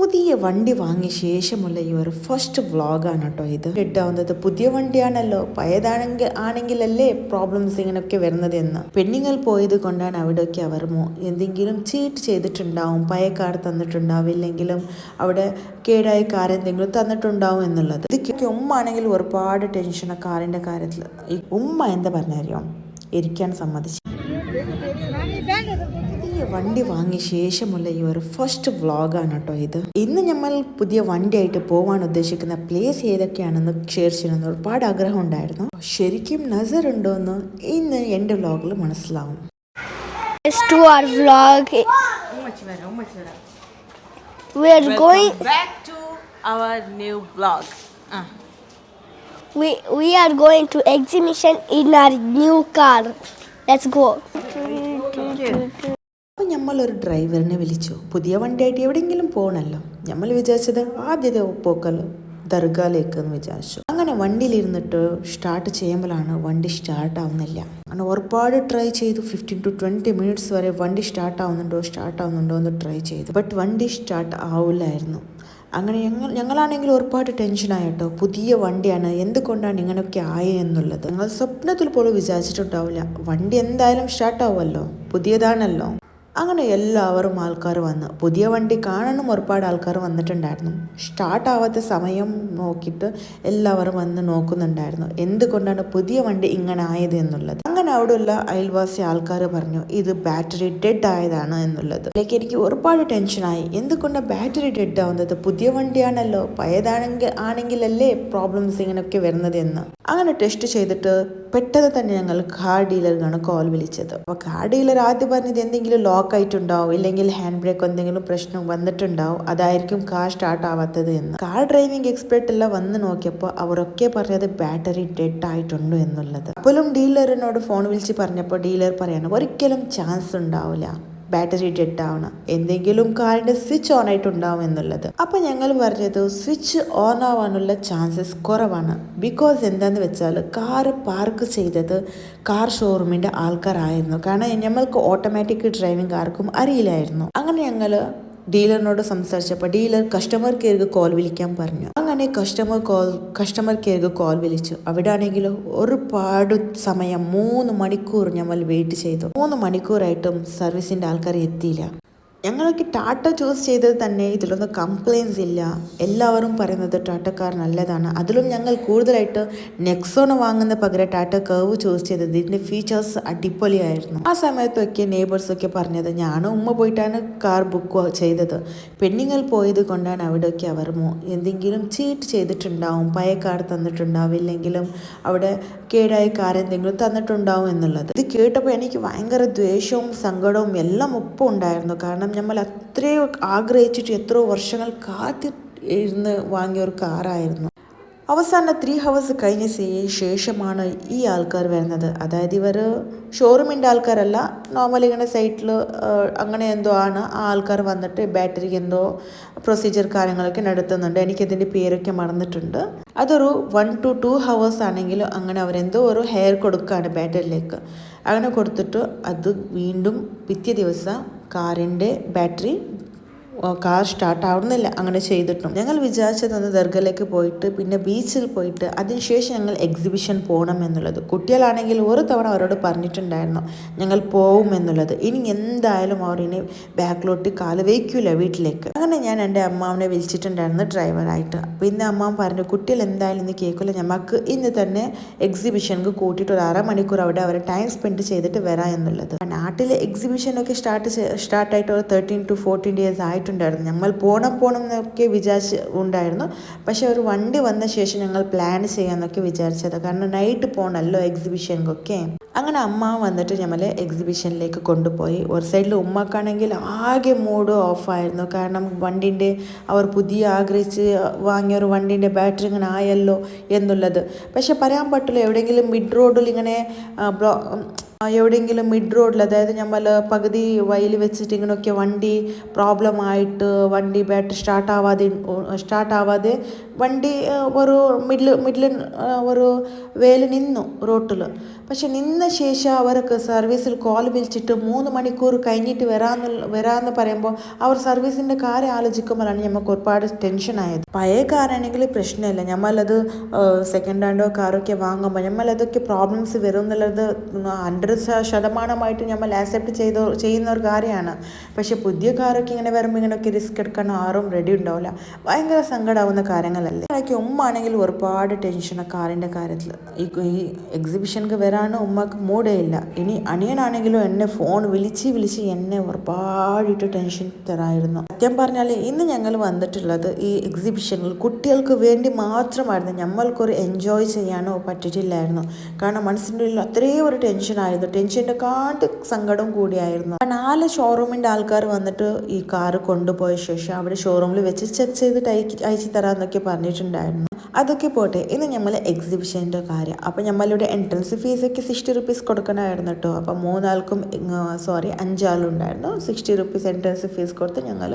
പുതിയ വണ്ടി വാങ്ങിയ ശേഷമുള്ള ഈ ഒരു ഫസ്റ്റ് വ്ളോഗാണ് കേട്ടോ ഇത്. ഇട്ടാവുന്നത് പുതിയ വണ്ടിയാണല്ലോ, പഴയതാണെങ്കിലല്ലേ പ്രോബ്ലംസ് ഇങ്ങനെയൊക്കെ വരുന്നത് എന്ന്. പെണ്ണുങ്ങൾ പോയത് കൊണ്ടാണ് അവിടെയൊക്കെ അവർ എന്തെങ്കിലും ചീറ്റ് ചെയ്തിട്ടുണ്ടാവും, പഴയ കാർ തന്നിട്ടുണ്ടാവും, ഇല്ലെങ്കിലും അവിടെ കേടായ കാർ എന്തെങ്കിലും തന്നിട്ടുണ്ടാവും എന്നുള്ളത്. ഇതൊക്കെ ഉമ്മ ആണെങ്കിൽ ഒരുപാട് ടെൻഷനാണ് കാറിന്റെ കാര്യത്തിൽ. ഈ ഉമ്മ എന്താ പറഞ്ഞറിയോ, ഇരിക്കാൻ സമ്മതിച്ചു. ഈ വണ്ടി വാങ്ങിയ ശേഷമുള്ള ഈ ഒരു ഫസ്റ്റ് വ്ളോഗാണ് കേട്ടോ ഇത്. ഇന്ന് നമ്മൾ പുതിയ വണ്ടിയായിട്ട് പോകാൻ ഉദ്ദേശിക്കുന്ന പ്ലേസ് ഏതൊക്കെയാണെന്ന് ഷെയർ ചെയ്യണമെന്ന് ഒരുപാട് ആഗ്രഹം ഉണ്ടായിരുന്നു. ശരിക്കും നസർ ഉണ്ടോ എന്ന് ഇന്ന് എൻ്റെ വ്ളോഗിൽ മനസ്സിലാവും. To our vlog. We are going back to our new vlog. we are going to exhibition in our new car. Let's go. അപ്പോൾ നമ്മളൊരു ഡ്രൈവറിനെ വിളിച്ചു. പുതിയ വണ്ടിയായിട്ട് എവിടെയെങ്കിലും പോകണമല്ലോ. നമ്മൾ വിചാരിച്ചത് ആദ്യത്തെ പോക്കൽ ദർഗയിലേക്ക് എന്ന് വിചാരിച്ചു. അങ്ങനെ വണ്ടിയിലിരുന്നിട്ട് സ്റ്റാർട്ട് ചെയ്യുമ്പോഴാണ് വണ്ടി സ്റ്റാർട്ട് ആവുന്നില്ല. അങ്ങനെ ഒരുപാട് ട്രൈ ചെയ്തു. 15 to 20 minutes വരെ വണ്ടി സ്റ്റാർട്ട് ആവുന്നുണ്ടോ എന്ന് ട്രൈ ചെയ്തു. ബട്ട് വണ്ടി സ്റ്റാർട്ട് ആവില്ലായിരുന്നു. അങ്ങനെ ഞങ്ങളാണെങ്കിൽ ഒരുപാട് ടെൻഷനായിട്ടോ. പുതിയ വണ്ടിയാണ്, എന്തുകൊണ്ടാണ് ഇങ്ങനെയൊക്കെ ആയെന്നുള്ളത് ഞങ്ങൾ സ്വപ്നത്തിൽ പോലും വിചാരിച്ചിട്ടുണ്ടാവില്ല. വണ്ടി എന്തായാലും സ്റ്റാർട്ട് ആവുമല്ലോ, പുതിയതാണല്ലോ. അങ്ങനെ എല്ലാവരും ആൾക്കാർ വന്ന് പുതിയ വണ്ടി കാണാനും ഒരുപാട് ആൾക്കാർ വന്നിട്ടുണ്ടായിരുന്നു. സ്റ്റാർട്ട് ആവാത്ത സമയം നോക്കിയിട്ട് എല്ലാവരും വന്ന് നോക്കുന്നുണ്ടായിരുന്നു, എന്തുകൊണ്ടാണ് പുതിയ വണ്ടി ഇങ്ങനെ ആയത് എന്നുള്ളത്. അങ്ങനെ അവിടെയുള്ള അയൽവാസി ആൾക്കാർ പറഞ്ഞു ഇത് ബാറ്ററി ഡെഡ് ആയതാണ് എന്നുള്ളത്. അതിലേക്ക് എനിക്ക് ഒരുപാട് ടെൻഷനായി. എന്തുകൊണ്ടാണ് ബാറ്ററി ഡെഡ് ആവുന്നത്, പുതിയ വണ്ടിയാണല്ലോ, പഴയതാണെങ്കിലല്ലേ പ്രോബ്ലംസ് ഇങ്ങനെയൊക്കെ വരുന്നത് എന്ന്. അങ്ങനെ ടെസ്റ്റ് ചെയ്തിട്ട് പെട്ടെന്ന് തന്നെ ഞങ്ങൾ കാർ ഡീലറിനാണ് കോൾ വിളിച്ചത്. അപ്പോൾ കാർ ഡീലർ ആദ്യം പറഞ്ഞത് എന്തെങ്കിലും ലോക്ക് ആയിട്ടുണ്ടാവും, ഇല്ലെങ്കിൽ ഹാൻഡ് ബ്രേക്ക് എന്തെങ്കിലും പ്രശ്നം വന്നിട്ടുണ്ടാവും, അതായിരിക്കും കാർ സ്റ്റാർട്ട് ആവാത്തത് എന്ന്. കാർ ഡ്രൈവിംഗ് എക്സ്പെർട്ട് എല്ലാം വന്ന് നോക്കിയപ്പോൾ അവരൊക്കെ പറഞ്ഞത് ബാറ്ററി ഡെഡ് ആയിട്ടുണ്ട് എന്നുള്ളത്. അപ്പോഴും ഡീലറിനോട് ഫോൺ വിളിച്ച് പറഞ്ഞപ്പോൾ ഡീലർ പറയാണ് ഒരിക്കലും ചാൻസ് ഉണ്ടാവില്ല ബാറ്ററി ഡെഡ് ആവണം, എന്തെങ്കിലും കാറിന്റെ സ്വിച്ച് ഓൺ ആയിട്ടുണ്ടാവും എന്നുള്ളത്. അപ്പൊ ഞങ്ങൾ പറഞ്ഞത് സ്വിച്ച് ഓൺ ആവാനുള്ള ചാൻസസ് കുറവാണ്. ബിക്കോസ് എന്താന്ന് വെച്ചാൽ കാർ പാർക്ക് ചെയ്തത് കാർ ഷോറൂമിന്റെ ആൾക്കാരായിരുന്നു. കാരണം ഞമ്മൾക്ക് ഓട്ടോമാറ്റിക് ഡ്രൈവിംഗ് ആർക്കും അറിയില്ലായിരുന്നു. അങ്ങനെ ഞങ്ങൾ ഡീലറിനോട് സംസാരിച്ചപ്പോൾ ഡീലർ കസ്റ്റമർ കെയർക്ക് കോൾ വിളിക്കാൻ പറഞ്ഞു. അങ്ങനെ കസ്റ്റമർ കെയർക്ക് കോൾ വിളിച്ചു. അവിടെ ആണെങ്കിൽ ഒരുപാട് സമയം 3 മണിക്കൂർ ഞങ്ങൾ വെയിറ്റ് ചെയ്തു. 3 മണിക്കൂറായിട്ടും സർവീസിന്റെ ആൾക്കാർ എത്തിയില്ല. ഞങ്ങളൊക്കെ ടാറ്റ ചൂസ് ചെയ്തത് തന്നെ ഇതിലൊന്നും കംപ്ലയിൻസ് ഇല്ല. എല്ലാവരും പറയുന്നത് ടാറ്റ കാർ നല്ലതാണ്. അതിലും ഞങ്ങൾ കൂടുതലായിട്ട് നെക്സോൺ വാങ്ങുന്ന പകരം ടാറ്റ കർവ് ചൂസ് ചെയ്തത്. ഇതിൻ്റെ ഫീച്ചേഴ്സ് അടിപൊളിയായിരുന്നു. ആ സമയത്തൊക്കെ നെയ്ബേഴ്സൊക്കെ പറഞ്ഞത് ഞാനും ഉമ്മ പോയിട്ടാണ് കാർ ബുക്ക് ചെയ്തത്. പെണ്ണുങ്ങൾ പോയത് കൊണ്ടാണ് അവിടെയൊക്കെ അവർ എന്തെങ്കിലും ചീറ്റ് ചെയ്തിട്ടുണ്ടാവും, പഴയ കാർ തന്നിട്ടുണ്ടാവും, ഇല്ലെങ്കിലും അവിടെ കേടായ കാർ എന്തെങ്കിലും തന്നിട്ടുണ്ടാവും എന്നുള്ളത്. ഇത് കേട്ടപ്പോൾ എനിക്ക് ഭയങ്കര ദ്വേഷവും സങ്കടവും എല്ലാം ഒപ്പം ഉണ്ടായിരുന്നു. കാരണം നമ്മൾ അത്രയും ആഗ്രഹിച്ചിട്ട് എത്രയോ വർഷങ്ങൾ കാത്തിരുന്ന് വാങ്ങിയ ഒരു കാറായിരുന്നു. അവസാനം 3 hours കഴിഞ്ഞ ശേഷമാണ് ഈ ആൾക്കാർ വരുന്നത്. അതായത് ഇവർ ഷോറൂമിൻ്റെ ആൾക്കാരല്ല, നോർമലി ഇങ്ങനെ സൈറ്റിൽ അങ്ങനെ എന്തോ ആണ്. ആ ആൾക്കാർ വന്നിട്ട് ബാറ്ററിക്ക് എന്തോ പ്രൊസീജിയർ കാര്യങ്ങളൊക്കെ നടത്തുന്നുണ്ട്. എനിക്കതിൻ്റെ പേരൊക്കെ മറന്നിട്ടുണ്ട്. അതൊരു 1 to 2 hours ആണെങ്കിലും അങ്ങനെ അവരെന്തോ ഒരു ഹെയർ കൊടുക്കുകയാണ് ബാറ്ററിയിലേക്ക്. അങ്ങനെ കൊടുത്തിട്ട് അത് വീണ്ടും പിറ്റേ ദിവസം കാറിൻ്റെ ബാറ്ററി കാർ സ്റ്റാർട്ട് ആവുന്നില്ല. അങ്ങനെ ചെയ്തിട്ടും ഞങ്ങൾ വിചാരിച്ചതൊന്ന് ദർഗയിലേക്ക് പോയിട്ട് പിന്നെ ബീച്ചിൽ പോയിട്ട് അതിനുശേഷം ഞങ്ങൾ എക്സിബിഷൻ പോകണം എന്നുള്ളത്. കുട്ടികളാണെങ്കിൽ ഒരു തവണ അവരോട് പറഞ്ഞിട്ടുണ്ടായിരുന്നു ഞങ്ങൾ പോവും എന്നുള്ളത്. ഇനി എന്തായാലും അവർ ഇനി ബാക്കിലോട്ട് കാല് വയ്ക്കൂല വീട്ടിലേക്ക്. അങ്ങനെ ഞാൻ എൻ്റെ അമ്മാവനെ വിളിച്ചിട്ടുണ്ടായിരുന്നു ഡ്രൈവറായിട്ട്. പിന്നെ അമ്മാവൻ പറഞ്ഞു കുട്ടികൾ എന്തായാലും ഇന്ന് കേൾക്കില്ല, ഞമ്മക്ക് ഇന്ന് തന്നെ എക്സിബിഷനിക്ക് കൂട്ടിയിട്ട് ഒരു 1/2 മണിക്കൂർ അവിടെ അവരെ ടൈം സ്പെൻഡ് ചെയ്തിട്ട് വരാം എന്നുള്ളത്. നാട്ടിലെ എക്സിബിഷനൊക്കെ സ്റ്റാർട്ടായിട്ട് ഒരു 13 to 14 days ആയിട്ടുണ്ടായിരുന്നു. ഞങ്ങൾ പോണം എന്നൊക്കെ വിചാരിച്ച് ഉണ്ടായിരുന്നു. പക്ഷെ ഒരു വണ്ടി വന്ന ശേഷം ഞങ്ങൾ പ്ലാൻ ചെയ്യാന്നൊക്കെ വിചാരിച്ചത്. കാരണം നൈറ്റ് പോകണമല്ലോ എക്സിബിഷനൊക്കെ. അങ്ങനെ അമ്മ വന്നിട്ട് നമ്മൾ എക്സിബിഷനിലേക്ക് കൊണ്ടുപോയി. ഒരു സൈഡിൽ ഉമ്മക്കാണെങ്കിൽ ആകെ മൂഡ് ഓഫായിരുന്നു. കാരണം വണ്ടിൻ്റെ അവർ പുതിയ ആഗ്രഹിച്ച് വാങ്ങിയ ഒരു വണ്ടിൻ്റെ ബാറ്ററി ഇങ്ങനെ ആയല്ലോ എന്നുള്ളത്. പക്ഷെ പറയാൻ പറ്റില്ല, എവിടെയെങ്കിലും മിഡ് റോഡിൽ ഇങ്ങനെ എവിടെയെങ്കിലും മിഡ് റോഡിൽ, അതായത് നമ്മൾ പകുതി വയൽ വെച്ചിട്ട് ഇങ്ങനെയൊക്കെ വണ്ടി പ്രോബ്ലം ആയിട്ട് വണ്ടി ബാറ്ററി സ്റ്റാർട്ടാവാതെ വണ്ടി ഒരു മിഡിൽ ഒരു വേല നിന്നു റോട്ടിൽ. പക്ഷെ നിന്ന ശേഷം അവർക്ക് സർവീസിൽ കോൾ വിളിച്ചിട്ട് 3 മണിക്കൂർ കഴിഞ്ഞിട്ട് വരാമെന്ന് പറയുമ്പോൾ അവർ സർവീസിൻ്റെ കാര്യം ആലോചിക്കുമ്പോഴാണ് നമുക്ക് ഒരുപാട് ടെൻഷനായത്. പഴയ കാറാണെങ്കിൽ പ്രശ്നമില്ല, നമ്മളത് സെക്കൻഡ് ഹാൻഡോ കാറൊക്കെ വാങ്ങുമ്പോൾ നമ്മളതൊക്കെ പ്രോബ്ലംസ് വരും എന്നുള്ളത് 100% നമ്മൾ ആക്സെപ്റ്റ് ചെയ്യുന്ന ഒരു കാര്യമാണ്. പക്ഷെ പുതിയ കാറൊക്കെ ഇങ്ങനെ വരുമ്പോൾ ഇങ്ങനെയൊക്കെ റിസ്ക് എടുക്കാൻ ആരും റെഡി ഉണ്ടാവില്ല. ഭയങ്കര സങ്കടമാവുന്ന കാര്യങ്ങളല്ലേ. ഉമ്മ ആണെങ്കിൽ ഒരുപാട് ടെൻഷൻ കാറിൻ്റെ കാര്യത്തിൽ. ഈ എക്സിബിഷനിക്ക് വരാനും ഉമ്മക്ക് മൂടേ ഇല്ല. ഇനി അനിയനാണെങ്കിലും എന്നെ ഫോൺ വിളിച്ച് എന്നെ ഒരുപാടിട്ട് ടെൻഷൻ തരായിരുന്നു. സത്യം പറഞ്ഞാൽ ഇന്ന് ഞങ്ങൾ വന്നിട്ടുള്ളത് ഈ എക്സിബിഷനിൽ കുട്ടികൾക്ക് വേണ്ടി മാത്രമായിരുന്നു. നമ്മൾക്കൊരു എൻജോയ് ചെയ്യാനോ പറ്റിയിട്ടില്ലായിരുന്നു. കാരണം മനസ്സിൻ്റെ ഉള്ളിൽ അത്രയും ഒരു ടെൻഷനായിരുന്നു. ടെൻഷൻ്റെ കാട്ട് സങ്കടം കൂടിയായിരുന്നു. 4 ഷോറൂമിൻ്റെ ആൾക്കാർ വന്നിട്ട് ഈ കാറ് കൊണ്ടുപോയ ശേഷം അവിടെ ഷോറൂമിൽ വെച്ച് ചെക്ക് ചെയ്തിട്ട് അയച്ചു തരാമെന്നൊക്കെ പറഞ്ഞിട്ടുണ്ടായിരുന്നു. അതൊക്കെ പോട്ടെ, ഇന്ന് നമ്മൾ എക്സിബിഷൻ്റെ കാര്യം. അപ്പോൾ നമ്മളുടെ എൻട്രൻസ് ഫീസൊക്കെ 60 റുപ്പീസ് കൊടുക്കണമായിരുന്നു കേട്ടോ. അപ്പോൾ 5 ആളുണ്ടായിരുന്നു. 60 റുപ്പീസ് എൻട്രൻസ് ഫീസ് കൊടുത്ത് ഞങ്ങൾ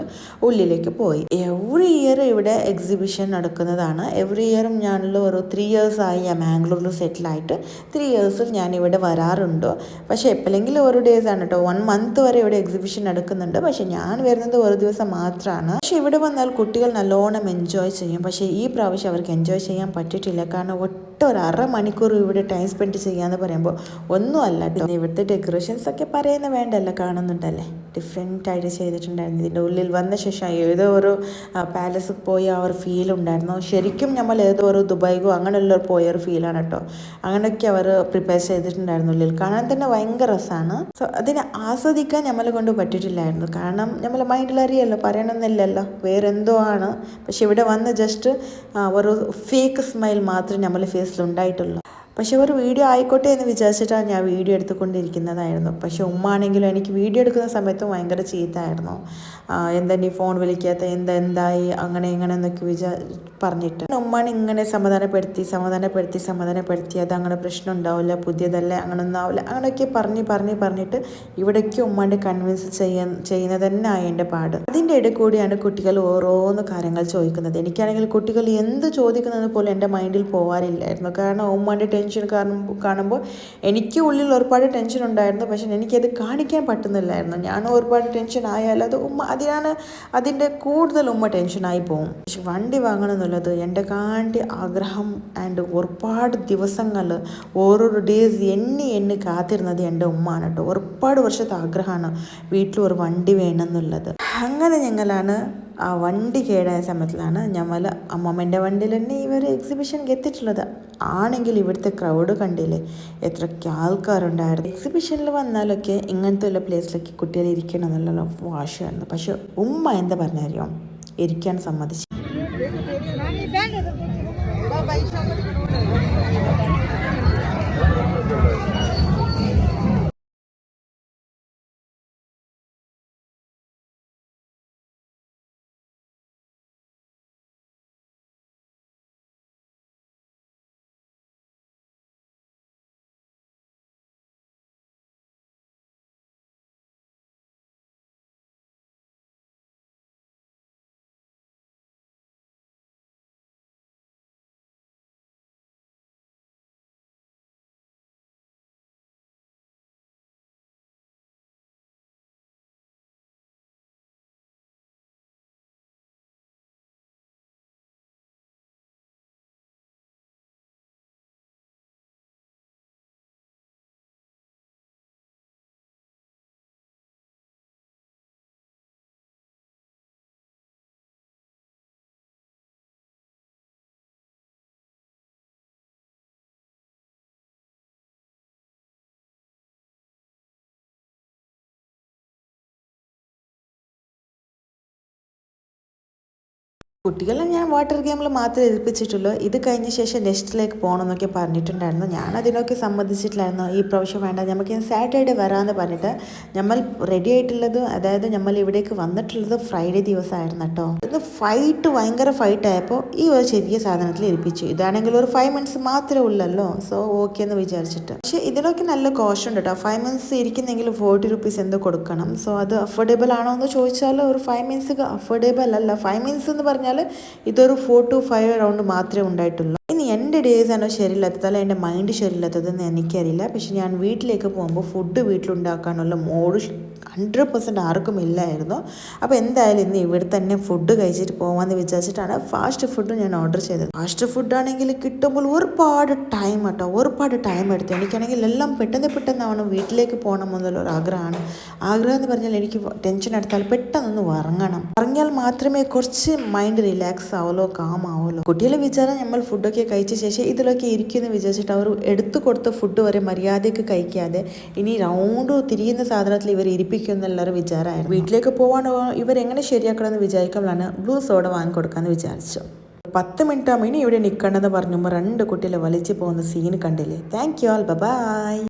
ഉള്ളിലേക്ക് പോയി. എവറി ഇയർ ഇവിടെ എക്സിബിഷൻ നടക്കുന്നതാണ്. എവറി ഇയറും ഞാനുള്ള ഒരു 3 ഇയേഴ്സ് ആയി ഞാൻ മാംഗ്ലൂരിൽ സെറ്റിലായിട്ട്. 3 ഇയേഴ്സിൽ ഞാൻ ഇവിടെ വരാറുണ്ട്. പക്ഷേ എപ്പോഴെങ്കിലും ഒരു ഡേയ്സ് ആണ് കേട്ടോ. 1 മന്ത് വരെ ഇവിടെ എക്സിബിഷൻ നടക്കുന്നുണ്ട്. പക്ഷേ ഞാൻ വരുന്നത് ഒരു ദിവസം മാത്രമാണ്. പക്ഷേ ഇവിടെ വന്നാൽ കുട്ടികൾ നല്ലോണം എൻജോയ് ചെയ്യും. പക്ഷേ ഈ പ്രാവശ്യം അവർക്ക് എൻജോയ് ചെയ്യാൻ പറ്റിയിട്ടില്ല. കാരണം ഒരു അരമണിക്കൂർ ഇവിടെ ടൈം സ്പെൻഡ് ചെയ്യാന്ന് പറയുമ്പോൾ ഒന്നും അല്ല കേട്ടോ. ഇവിടുത്തെ ഡെക്കറേഷൻസ് ഒക്കെ പറയുന്ന വേണ്ടല്ലോ, കാണുന്നുണ്ടല്ലേ, ഡിഫറെൻ്റ് ആയിട്ട് ചെയ്തിട്ടുണ്ടായിരുന്നു. ഇതിൻ്റെ ഉള്ളിൽ വന്ന ശേഷം ഏതോ ഒരു പാലസിൽ പോയി ആ ഒരു ഫീൽ ഉണ്ടായിരുന്നു. ശരിക്കും നമ്മൾ ഏതോ ഒരു ദുബായിക്കോ അങ്ങനെയുള്ള പോയൊരു ഫീലാണ് കേട്ടോ. അങ്ങനെയൊക്കെ അവർ പ്രിപ്പയർ ചെയ്തിട്ടുണ്ടായിരുന്നു. ഉള്ളിൽ കാണാൻ തന്നെ ഭയങ്കര രസമാണ്. സോ അതിനെ ആസ്വദിക്കാൻ നമ്മളെ കൊണ്ട് പറ്റിയിട്ടില്ലായിരുന്നു. കാരണം നമ്മളെ മൈൻഡിൽ അറിയാമല്ലോ, പറയണമെന്നില്ലല്ലോ, വേറെ എന്തോ ആണ്. പക്ഷെ ഇവിടെ വന്ന് ജസ്റ്റ് ഒരു ഫേക്ക് സ്മൈൽ മാത്രമേ നമ്മളെ ഫേസിൽ ഉണ്ടായിട്ടുള്ളൂ. പക്ഷെ ഒരു വീഡിയോ ആയിക്കോട്ടെ എന്ന് വിചാരിച്ചിട്ടാണ് ഞാൻ വീഡിയോ എടുത്തുകൊണ്ടിരിക്കുന്നതായിരുന്നു. പക്ഷെ ഉമ്മ ആണെങ്കിലും എനിക്ക് വീഡിയോ എടുക്കുന്ന സമയത്ത് ഭയങ്കര ചീത്തായിരുന്നു. എന്താ നീ ഫോൺ വിളിക്കാത്ത, എന്തായി അങ്ങനെ ഇങ്ങനെ എന്നൊക്കെ പറഞ്ഞിട്ട് ഉമ്മാനെ ഇങ്ങനെ സമാധാനപ്പെടുത്തി അതങ്ങനെ പ്രശ്നം ഉണ്ടാവില്ല, പുതിയതല്ലേ, അങ്ങനൊന്നും ആവില്ല, അങ്ങനെയൊക്കെ പറഞ്ഞിട്ട് ഇവിടേക്ക് ഉമ്മാൻ്റെ കൺവിൻസ് ചെയ്യുന്നത് തന്നെ എൻ്റെ പാട്. അതിൻ്റെ ഇടയിൽ കൂടിയാണ് കുട്ടികൾ ഓരോന്ന് കാര്യങ്ങൾ ചോദിക്കുന്നത്. എനിക്കാണെങ്കിൽ കുട്ടികൾ എന്ത് ചോദിക്കുന്നത് പോലും എൻ്റെ മൈൻഡിൽ പോകാറില്ലായിരുന്നു. കാരണം ഉമ്മാൻ്റെ ടെൻഷൻ കാണുമ്പോൾ എനിക്ക് ഉള്ളിൽ ഒരുപാട് ടെൻഷൻ ഉണ്ടായിരുന്നു. പക്ഷെ എനിക്കത് കാണിക്കാൻ പറ്റുന്നില്ലായിരുന്നു. ഞാൻ ഒരുപാട് ടെൻഷൻ ആയാലും അത് അതിൻ്റെ കൂടുതൽ ഉമ്മ ടെൻഷനായി പോകും. പക്ഷെ വണ്ടി വാങ്ങണം എന്നുള്ളത് എൻ്റെ ആഗ്രഹം. ആൻഡ് ഒരുപാട് ദിവസങ്ങൾ ഓരോരോ ഡേയ്സ് എണ്ണി കാത്തിരുന്നത് എൻ്റെ ഉമ്മയാണ് കേട്ടോ. ഒരുപാട് വർഷത്തെ ആഗ്രഹമാണ് വീട്ടിൽ ഒരു വണ്ടി വേണം എന്നുള്ളത്. അങ്ങനെ ഞങ്ങളാണ് ആ വണ്ടി കേടായ സമയത്തിലാണ് ഞമ്മൾ അമ്മമ്മേൻ്റെ വണ്ടിയിൽ തന്നെ ഇവർ എക്സിബിഷനിൽ എത്തിയിട്ടുള്ളത്. ആണെങ്കിൽ ഇവിടുത്തെ ക്രൗഡ് കണ്ടില്ലേ, എത്രയ്ക്ക് ആൾക്കാരുണ്ടായിരുന്നു. എക്സിബിഷനിൽ വന്നാലൊക്കെ ഇങ്ങനത്തെ ഉള്ള പ്ലേസിലൊക്കെ കുട്ടികൾ ഇരിക്കണം എന്നുള്ള വാശിയായിരുന്നു. പക്ഷെ ഉമ്മ എന്താ പറഞ്ഞറിയോ, ഇരിക്കാൻ സമ്മതിച്ചു. കുട്ടികളെ ഞാൻ വാട്ടർ ഗെയിമിൽ മാത്രമേ ഏൽപ്പിച്ചിട്ടുള്ളൂ. ഇത് കഴിഞ്ഞ ശേഷം നെക്സ്റ്റിലേക്ക് പോകണമെന്നൊക്കെ പറഞ്ഞിട്ടുണ്ടായിരുന്നു. ഞാൻ അതിനൊക്കെ സമ്മതിച്ചിട്ടില്ലായിരുന്നു. ഈ പ്രാവശ്യം വേണ്ട, നമുക്ക് സാറ്റർഡേ വരാമെന്ന് പറഞ്ഞിട്ട് നമ്മൾ റെഡി ആയിട്ടുള്ളത്, അതായത് നമ്മൾ ഇവിടേക്ക് വന്നിട്ടുള്ളത് ഫ്രൈഡേ ദിവസമായിരുന്നു കേട്ടോ. ഇത് ഭയങ്കര ഫൈറ്റ് ആയപ്പോൾ ഈ ഒരു ചെറിയ സാധനത്തിൽ ഏൽപ്പിച്ചു. ഇതാണെങ്കിൽ ഒരു 5 മിനിറ്റ്സ് മാത്രമേ ഉള്ളല്ലോ, സോ ഓക്കെ എന്ന് വിചാരിച്ചിട്ട്. പക്ഷെ ഇതിനൊക്കെ നല്ല കോസ്റ്റ് ഉണ്ട് കേട്ടോ. 5 മിനിറ്റ്സ് ഇരിക്കുന്നെങ്കിൽ 40 റുപ്പീസ് എന്തോ കൊടുക്കണം. സോ അത് അഫോർഡബിൾ ആണോ എന്ന് ചോദിച്ചാൽ ഒരു 5 മിനിറ്റ്സ് അഫോർഡബിൾ അല്ല. 5 മിനിറ്റ്സ് എന്ന് പറഞ്ഞാൽ ഇതൊരു 4 to 5 റൗണ്ട് മാത്രമേ ഉണ്ടായിട്ടുള്ളൂ. ഇനി എൻ്റെ ഡേയ്സ് ആണോ ശരിയില്ലാത്തത്, അല്ല എൻ്റെ മൈൻഡ് ശരിയില്ലാത്തതെന്ന് എനിക്കറിയില്ല. പക്ഷെ ഞാൻ വീട്ടിലേക്ക് പോകുമ്പോൾ ഫുഡ് വീട്ടിലുണ്ടാക്കാനുള്ള മോഡ് 100% ആർക്കും ഇല്ലായിരുന്നു. അപ്പോൾ എന്തായാലും ഇന്ന് ഇവിടെ തന്നെ ഫുഡ് കഴിച്ചിട്ട് പോകാമെന്ന് വിചാരിച്ചിട്ടാണ് ഫാസ്റ്റ് ഫുഡ് ഞാൻ ഓർഡർ ചെയ്തത്. ഫാസ്റ്റ് ഫുഡാണെങ്കിൽ കിട്ടുമ്പോൾ ഒരുപാട് ടൈം എടുത്തു. എനിക്കാണെങ്കിൽ എല്ലാം പെട്ടെന്ന് വീട്ടിലേക്ക് പോകണം എന്നുള്ളൊരു ആഗ്രഹം എന്ന് പറഞ്ഞാൽ എനിക്ക് ടെൻഷൻ എടുത്താൽ പെട്ടെന്നൊന്ന് ഇറങ്ങിയാൽ മാത്രമേ കുറച്ച് മൈൻഡ് റിലാക്സ് ആവുമല്ലോ, കാം ആവുമല്ലോ. കുട്ടികളെ വിചാരം നമ്മൾ ഫുഡൊക്കെ കഴിച്ച ശേഷം ഇതിലൊക്കെ ഇരിക്കുമെന്ന് വിചാരിച്ചിട്ട് അവർ എടുത്തു കൊടുത്ത ഫുഡ് വരെ മര്യാദയ്ക്ക് കഴിക്കാതെ ഇനി റൗണ്ട് തിരിയുന്ന സാധനത്തിൽ ഇവർ ഇരിപ്പിക്കുമെന്നുള്ളൊരു വിചാരമായിരുന്നു. വീട്ടിലേക്ക് പോകാനോ ഇവരെങ്ങനെ ശരിയാക്കണമെന്ന് വിചാരിക്കുമ്പോഴാണ് ബ്ലൂ സോഡ വാങ്ങി കൊടുക്കാമെന്ന് വിചാരിച്ചു. 10 മിനിറ്റ് ആകുമ്പോൾ ഇനി ഇവിടെ നിൽക്കണമെന്ന് പറഞ്ഞുമ്പോൾ 2 കുട്ടികളെ വലിച്ചു പോകുന്ന സീൻ കണ്ടില്ലേ. Thank you all, by.